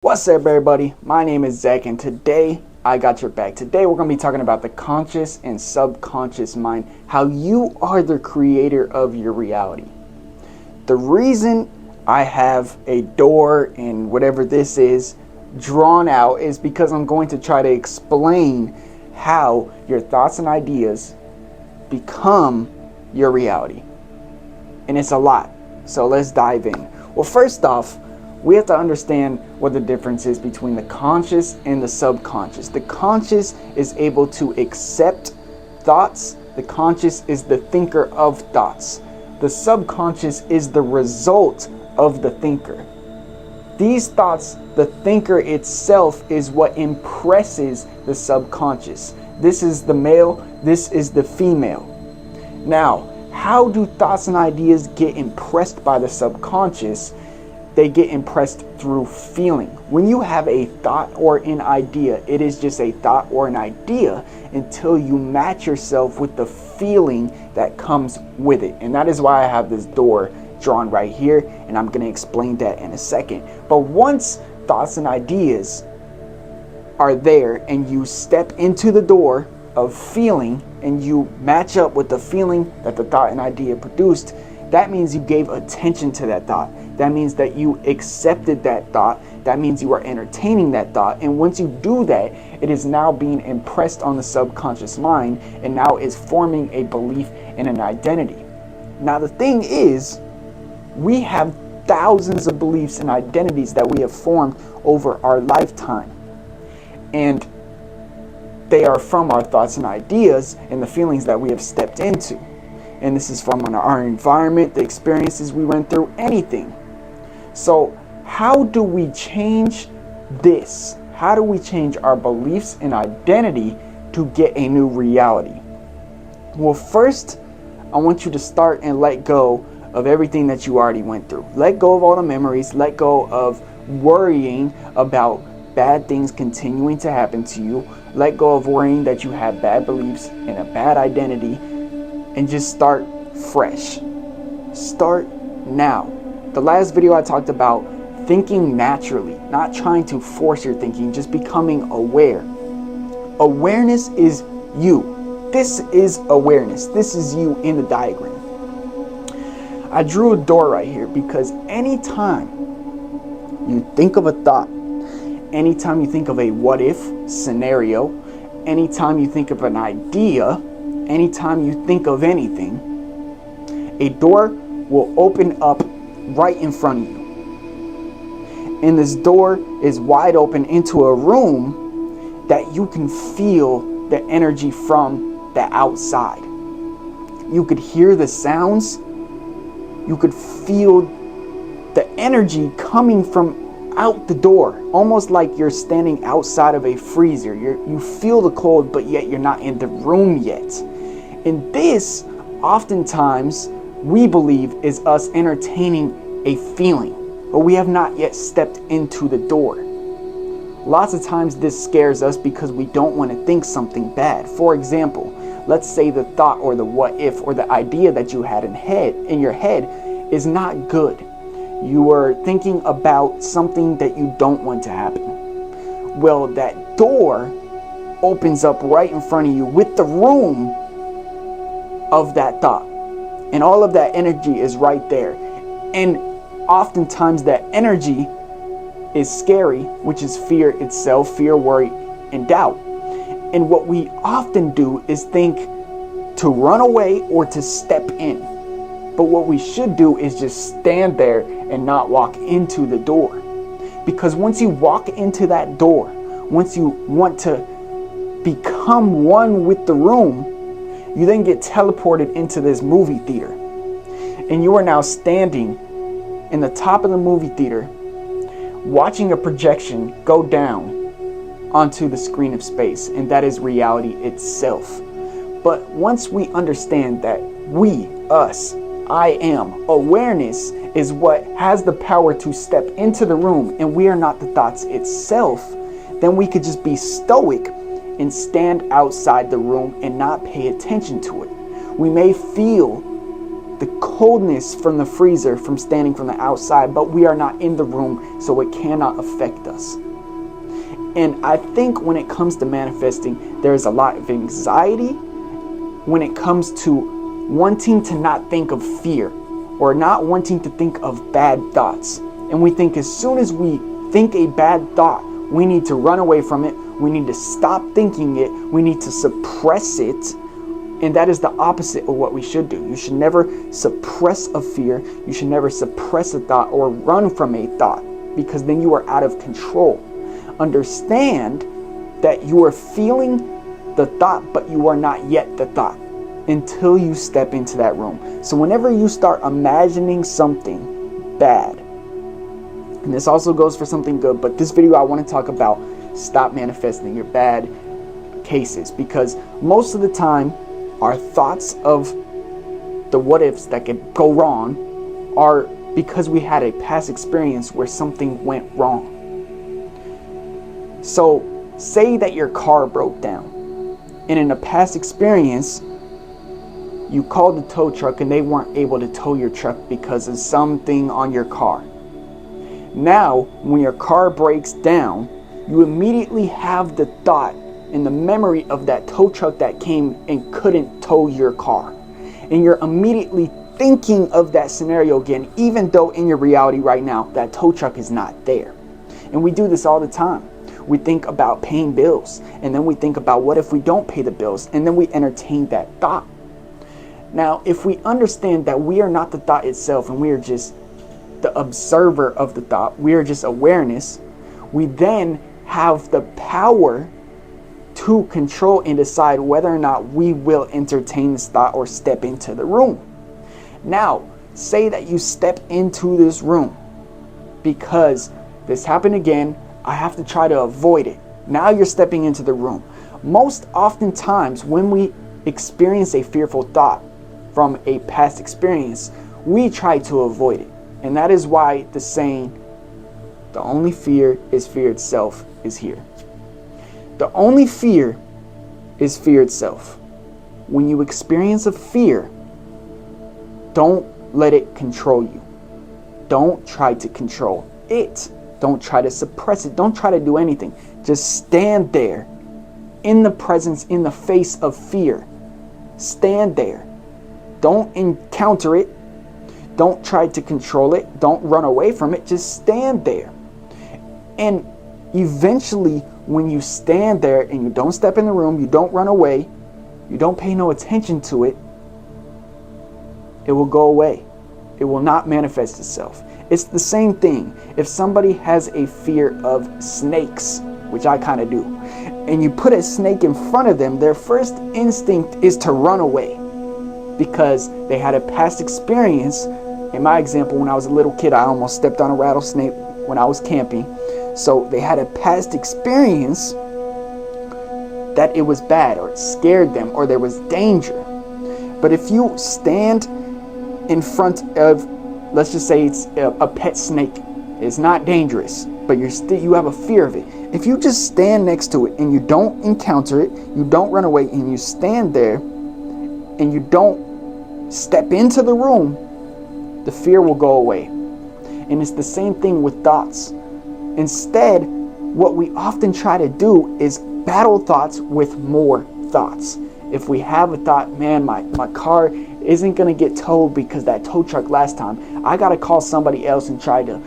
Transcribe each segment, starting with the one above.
What's up, everybody? My name is Zach, and today I got your back. Today we're going to be talking about the conscious and subconscious mind, how you are the creator of your reality. The reason I have a door and whatever this is drawn out is because I'm going to try to explain how your thoughts and ideas become your reality. And it's a lot. So let's dive in. Well, first off, we have to understand what the difference is between the conscious and the subconscious. The conscious is able to accept thoughts. The conscious is the thinker of thoughts. The subconscious is the result of the thinker. These thoughts, the thinker itself, is what impresses the subconscious. This is the male, this is the female. Now, how do thoughts and ideas get impressed by the subconscious? They get impressed through feeling. When you have a thought or an idea, it is just a thought or an idea until you match yourself with the feeling that comes with it. And that is why I have this door drawn right here, and I'm going to explain that in a second. But once thoughts and ideas are there and you step into the door of feeling and you match up with the feeling that the thought and idea produced, that means you gave attention to that thought. That means that you accepted that thought. That means you are entertaining that thought. And once you do that, it is now being impressed on the subconscious mind, and now is forming a belief and an identity. Now, the thing is, we have thousands of beliefs and identities that we have formed over our lifetime. And they are from our thoughts and ideas and the feelings that we have stepped into. And this is from our environment, the experiences we went through, anything. So how do we change this? How do we change our beliefs and identity to get a new reality? Well, first, I want you to start and let go of everything that you already went through. Let go of all the memories. Let go of worrying about bad things continuing to happen to you. Let go of worrying that you have bad beliefs and a bad identity, and just start fresh. Start now. The last video I talked about thinking naturally, not trying to force your thinking, just becoming aware. Awareness is you. This is awareness. This is you in the diagram. I drew a door right here because anytime you think of a thought, anytime you think of a what if scenario, anytime you think of an idea, anytime you think of anything, a door will open up right in front of you. And this door is wide open into a room that you can feel the energy from the outside. You could hear the sounds. You could feel the energy coming from out the door, almost like you're standing outside of a freezer. You feel the cold, but yet you're not in the room yet. And this, oftentimes, we believe is us entertaining a feeling, but we have not yet stepped into the door. Lots of times this scares us because we don't want to think something bad. For example, let's say the thought or the what if or the idea that you had in your head is not good. You are thinking about something that you don't want to happen. Well, that door opens up right in front of you with the room of that thought. And all of that energy is right there. And oftentimes that energy is scary, which is fear itself, fear, worry, and doubt. And what we often do is think to run away or to step in. But what we should do is just stand there and not walk into the door. Because once you walk into that door, once you want to become one with the room, you then get teleported into this movie theater. And you are now standing in the top of the movie theater, watching a projection go down onto the screen of space. And that is reality itself. But once we understand that we, us, I am, awareness is what has the power to step into the room, and we are not the thoughts itself, then we could just be stoic and stand outside the room and not pay attention to it. We may feel the coldness from the freezer from standing from the outside, but we are not in the room, so it cannot affect us. And I think when it comes to manifesting, there's a lot of anxiety when it comes to wanting to not think of fear or not wanting to think of bad thoughts. And we think as soon as we think a bad thought, we need to run away from it. We need to stop thinking it. We need to suppress it. And that is the opposite of what we should do. You should never suppress a fear. You should never suppress a thought or run from a thought, because then you are out of control. Understand that you are feeling the thought, but you are not yet the thought until you step into that room. So whenever you start imagining something bad, and this also goes for something good, but this video I want to talk about stop manifesting your bad cases, because most of the time our thoughts of the what ifs that could go wrong are because we had a past experience where something went wrong. So say that your car broke down, and in a past experience you called the tow truck and they weren't able to tow your truck because of something on your car. Now when your car breaks down, you immediately have the thought and the memory of that tow truck that came and couldn't tow your car, and you're immediately thinking of that scenario again, even though in your reality right now that tow truck is not there. And we do this all the time. We think about paying bills, and then we think about what if we don't pay the bills, and then we entertain that thought. Now if we understand that we are not the thought itself and we are just the observer of the thought, we are just awareness, we then have the power to control and decide whether or not we will entertain this thought or step into the room. Now, say that you step into this room because this happened again, I have to try to avoid it. Now you're stepping into the room. Most oftentimes when we experience a fearful thought from a past experience, we try to avoid it. And that is why the saying, the only fear is fear itself, is here. The only fear is fear itself. When you experience a fear, don't let it control you. Don't try to control it. Don't try to suppress it. Don't try to do anything. Just stand there in the presence, in the face of fear. Stand there. Don't encounter it. Don't try to control it. Don't run away from it. Just stand there. And eventually, when you stand there and you don't step in the room, you don't run away, you don't pay no attention to it, it will go away. It will not manifest itself. It's the same thing. If somebody has a fear of snakes, which I kind of do, and you put a snake in front of them, their first instinct is to run away because they had a past experience. In my example, when I was a little kid, I almost stepped on a rattlesnake when I was camping. So they had a past experience that it was bad, or it scared them, or there was danger. But if you stand in front of, let's just say it's a pet snake, it's not dangerous, but you have a fear of it. If you just stand next to it and you don't encounter it, you don't run away, and you stand there and you don't step into the room, the fear will go away. And it's the same thing with thoughts. Instead, what we often try to do is battle thoughts with more thoughts. If we have a thought, man, my car isn't going to get towed because that tow truck last time, I got to call somebody else and try to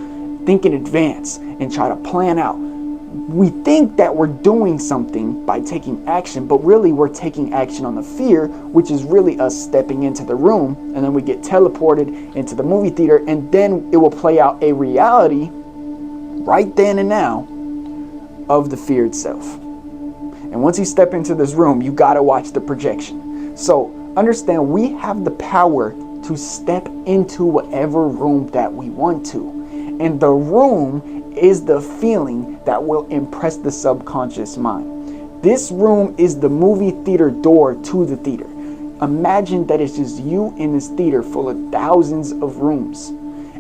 think in advance and try to plan out. We think that we're doing something by taking action, but really we're taking action on the fear, which is really us stepping into the room, and then we get teleported into the movie theater, and then it will play out a reality right then and now of the fear itself. And once you step into this room, you got to watch the projection. So understand, we have the power to step into whatever room that we want to. And the room is the feeling that will impress the subconscious mind. This room is the movie theater door to the theater. Imagine that it's just you in this theater full of thousands of rooms.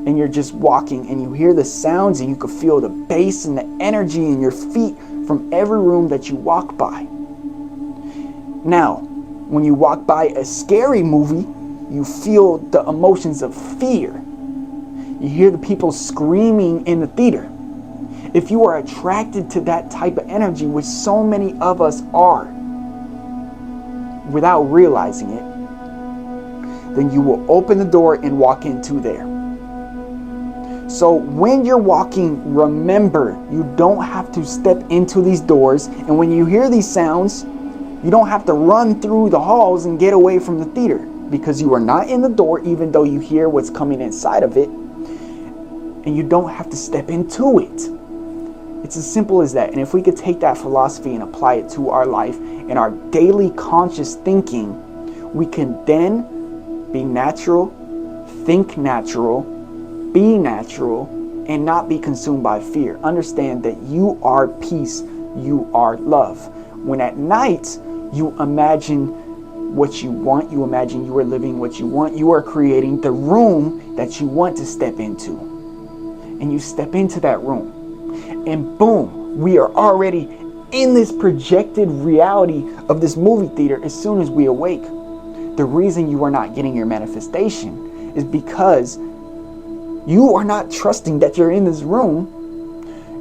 And you're just walking and you hear the sounds and you can feel the bass and the energy in your feet from every room that you walk by. Now, when you walk by a scary movie, you feel the emotions of fear. You hear the people screaming in the theater. If you are attracted to that type of energy, which so many of us are, without realizing it, then you will open the door and walk into there. So when you're walking, remember, you don't have to step into these doors. And when you hear these sounds, you don't have to run through the halls and get away from the theater, because you are not in the door, even though you hear what's coming inside of it. And you don't have to step into it. It's as simple as that. And if we could take that philosophy and apply it to our life and our daily conscious thinking, we can then be natural, think natural, be natural, and not be consumed by fear. Understand that you are peace, you are love. When at night you imagine what you want, you imagine you are living what you want, you are creating the room that you want to step into. And you step into that room, and boom, we are already in this projected reality of this movie theater as soon as we awake. The reason you are not getting your manifestation is because you are not trusting that you're in this room,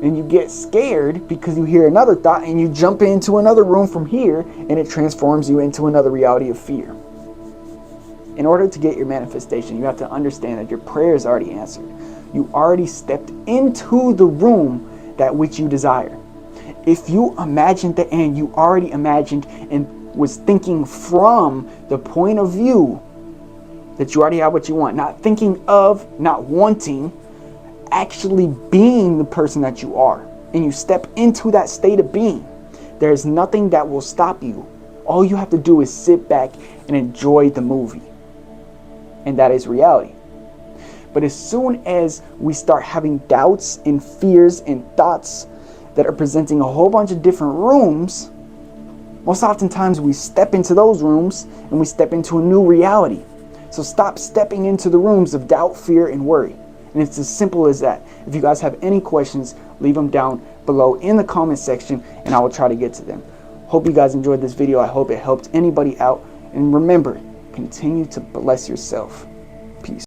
and you get scared because you hear another thought and you jump into another room from here, and it transforms you into another reality of fear. In order to get your manifestation, you have to understand that your prayer is already answered. You already stepped into the room that which you desire. If you imagined the end, you already imagined and was thinking from the point of view that you already have what you want. Not thinking of, not wanting, actually being the person that you are. And you step into that state of being. There's nothing that will stop you. All you have to do is sit back and enjoy the movie. And that is reality. But as soon as we start having doubts and fears and thoughts that are presenting a whole bunch of different rooms, most oftentimes we step into those rooms and we step into a new reality. So stop stepping into the rooms of doubt, fear, and worry. And it's as simple as that. If you guys have any questions, leave them down below in the comment section and I will try to get to them. Hope you guys enjoyed this video. I hope it helped anybody out. And remember, continue to bless yourself.